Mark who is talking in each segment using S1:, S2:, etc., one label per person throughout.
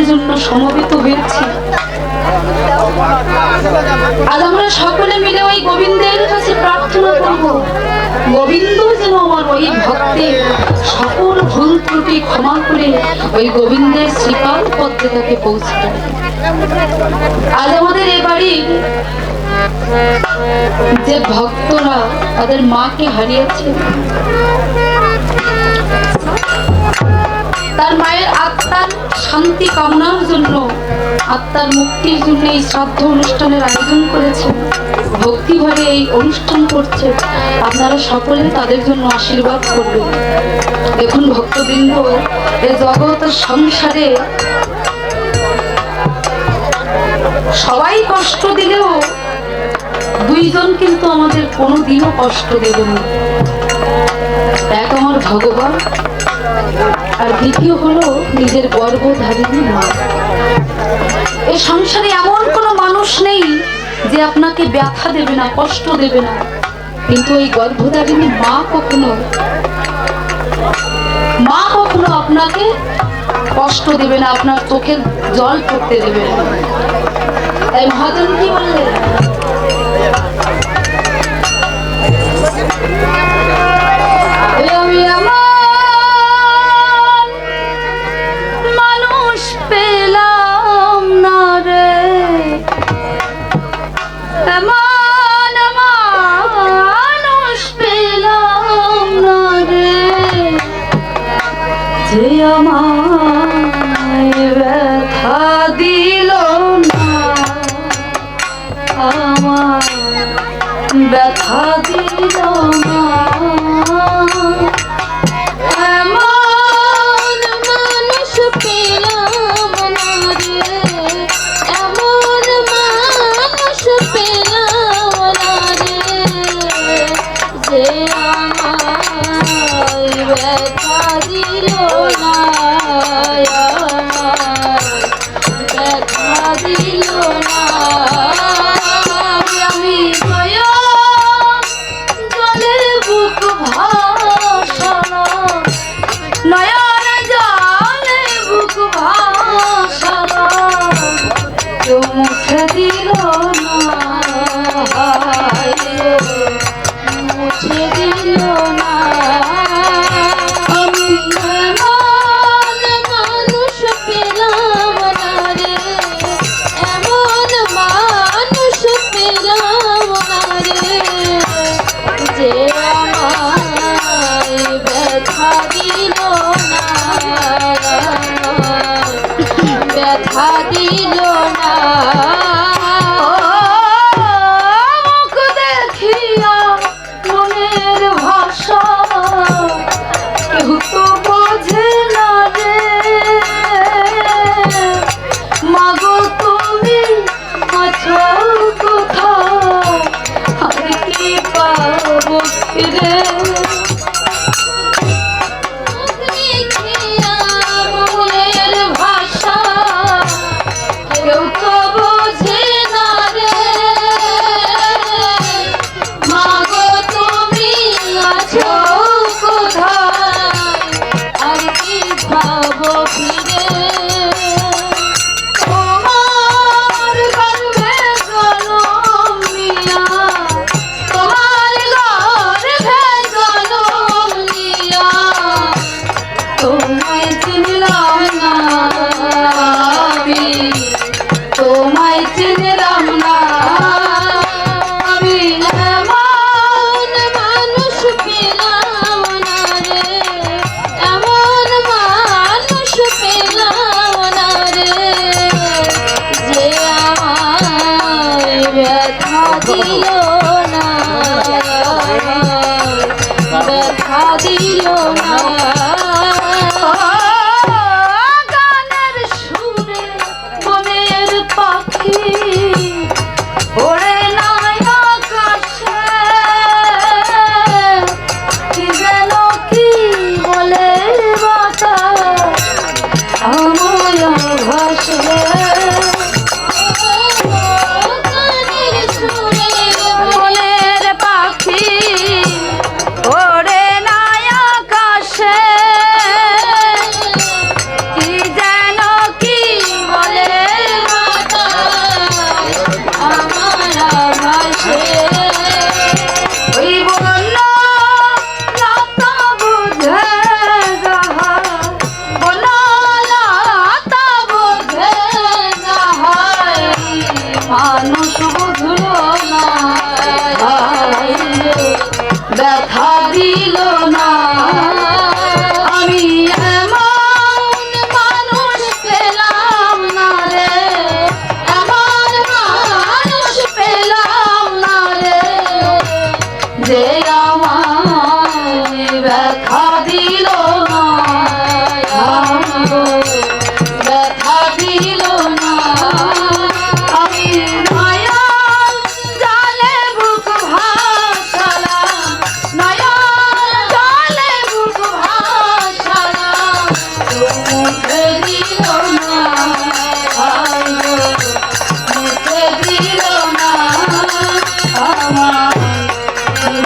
S1: জন্য সমবেত হয়েছি। আজ আমরা সকলে মিলে ওই গোবিন্দের কাছে প্রার্থনা করব, গোবিন্দ যেন আমার ওই ভক্তের সকল ভুল ত্রুটি ক্ষমা করে ওই গোবিন্দের শ্রীপাদ পদ্মে তাকে পৌঁছে দেয়। আজ আমাদের এ বাড়ির যে ভক্তরা তাদের মাকে হারিয়েছে, তার মায়ের আত্মার শান্তি কামনার জন্য, আত্মার মুক্তির জন্য এই শ্রাদ্ধ অনুষ্ঠানের আয়োজন করেছে, ভক্তি ভরে এই অনুষ্ঠান করছে। আপনারা সকলে তাদের জন্য আশীর্বাদ করবেন। দেখুন ভক্তবৃন্দ, এই জগৎ সংসারে সবাই কষ্ট দিলেও দুইজন কিন্তু আমাদের কোনোদিনও কষ্ট দেবে না। এক আমার ভগবান, আর দ্বিতীয় হলো নিজের গর্ভধারিণী মা। এই সংসারে এমন কোনো মানুষ নেই যে আপনাকে ব্যথা দেবে না, কষ্ট দেবে না, কিন্তু এই গর্ভধারিণী মা কখনো আপনাকে কষ্ট দেবে না, আপনার চোখের জল পড়তে দেবে না। তাই মহাজন কি বললেন? আমি আমার মানুষ পেলাম না রে, এমন মানুষ পেলাম না রে, যে আমায় ব্যথা দিল না, আমার ব্যথা দিল না। এমন মানুষ পেলাম না রে, এমন মানুষ পেলাম না রে, যে আমায় ব্যথা দিল না, ব্যথা দিল না। আমি জলের বুক ভাসানো, নয়ন জলে বুক ভাসানো, কেউ মুছে দিল না, মুছে দিল না। আমি এমন মানুষ পেলাম না রে, এমন মানুষ পেলাম না রে, যে আমায় ব্যথা দিল না, ব্যথা দিল না। মুখ দেখিয়া মনের ভাষা কেউ তো বোঝে না রে, মাগো তুমি আছো কোথায়, আর কি পাবো রে? মনের ভাষা কেউ তো দিল না আমি নয়ন জলে বুক ভাসালাম নয়ন জলে বুক ভাসালাম মুখে দিল না মুখে দিল না আমার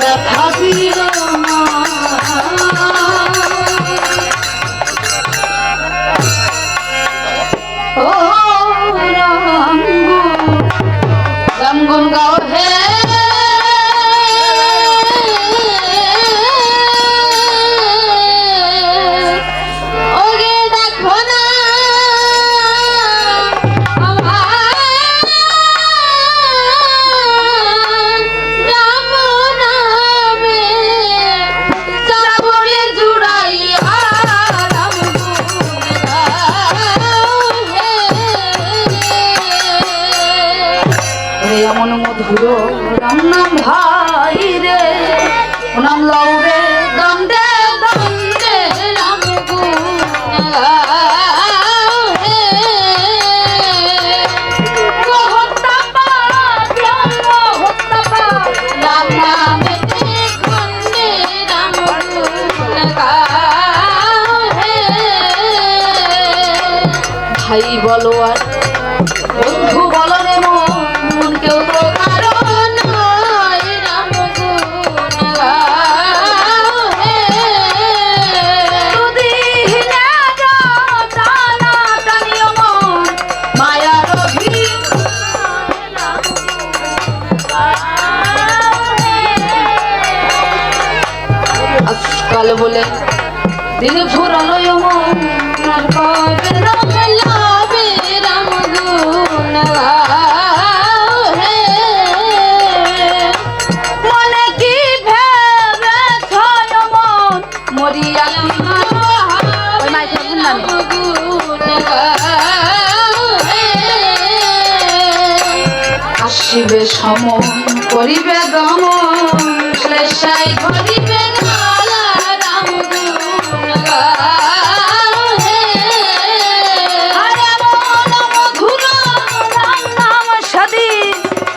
S1: দেখা দিল না ও রাম গুন গাও হে ওগে দেখো না এমন মধুর রাম নাম ভাই রে নাম লও রে দন্দে দন্দে রাম গুণ গাও হে হত্যা পাপ হত্যা পাপ রাম নামেতে খণ্ডে রাম গুণ গাও হে ভাই বলো আর বন্ধু বলো রে মন কেউ তো কারণ নয় রাম গুণ গাও হে দুদিনে জানা টানিও মন মায়ার আজকাল বলে দিন ফুরালো মন আর কবে রাম লাভে রাম গুণ গাও হে মনে কি ভেবেছ মন মরিয়া ওই মাইকে রাম গুণ গাও হে আসিবে সমন করিবে দমন শ্লেষাই ধরিবে গালা রাম গুণ গাও হে আরে মন মধুর রাম নাম সাদি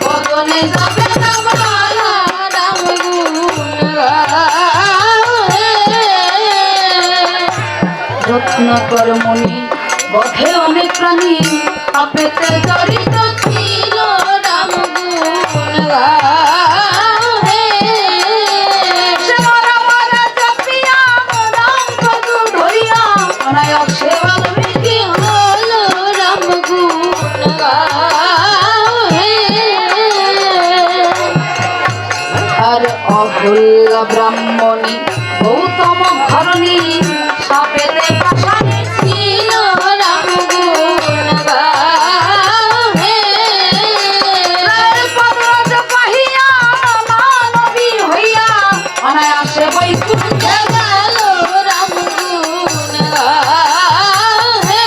S1: বদনে যাবে না বালা রাম গুণ গাও হে যত্ন কর মনি বধে অনেক প্রাণী আপেতে জড়িত ছিল রাম গুণ গাও হে সে মারা মারা জপিয়া রাম পদু ধরিয়া অনায়ক সে বাল্মীকি হলো রাম গুণ গাও হে আর অহল্যা ব্রাহ্মণী গৌতম ধরণী সাপেতে পাশানি ছিল রাম গুণ গাও হে পদ্মজ পাহিয়া মানবী হইয়া অনায়াসে বৈকুণ্ঠে গেল রাম গুণ গাও হে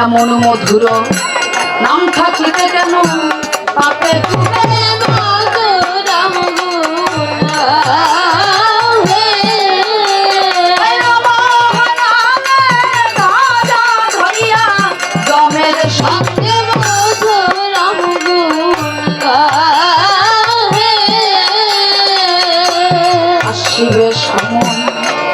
S1: এমন মধুর নাম থাকিতে কেন পাপে ডুবে রাম গুণ গাও হে জমের সঙ্গে রাম গুণ গাও হে আসিবে সমন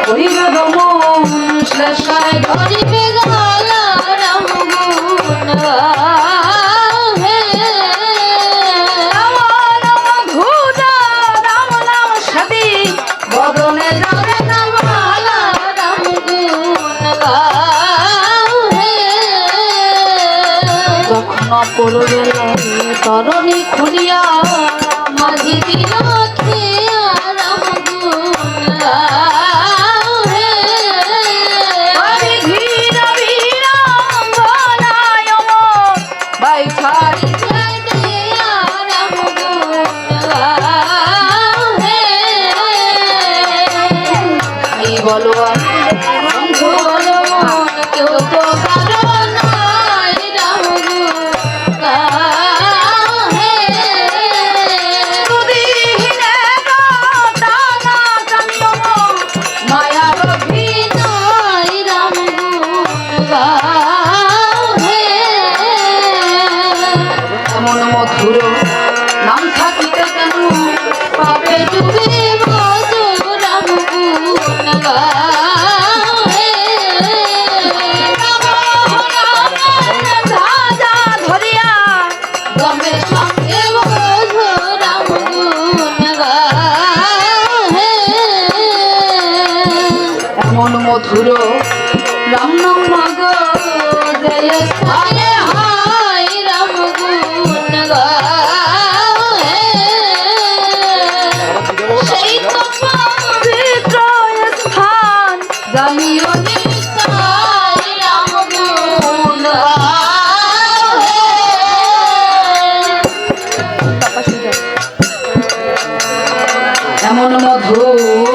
S1: করিবে দমন শ্লেষায় ধরিবে গালা রাম গুণ গাও হে মধুর রাম নাম সাদি বদনে যাবে না বালা রাম গুণ গাও হে যখন পড়বে তরণী খুলিয়া মাঝি তীরথে রাম গুণ গাও হে ধীর বীরাঙ্গনায় মন বাইখারি রাম গুণ গাও হে এই বলো বন্ধু বলো মন কেউ তো কারণ নয় রাম গুণ গাও হে মাগো জয় স্থানে
S2: হায় রাম গুণ গাও হে সেই তো
S1: পবিত্র স্থান জানিও
S2: নিতাই রাম গুণ গাও হে
S1: এমন মধুর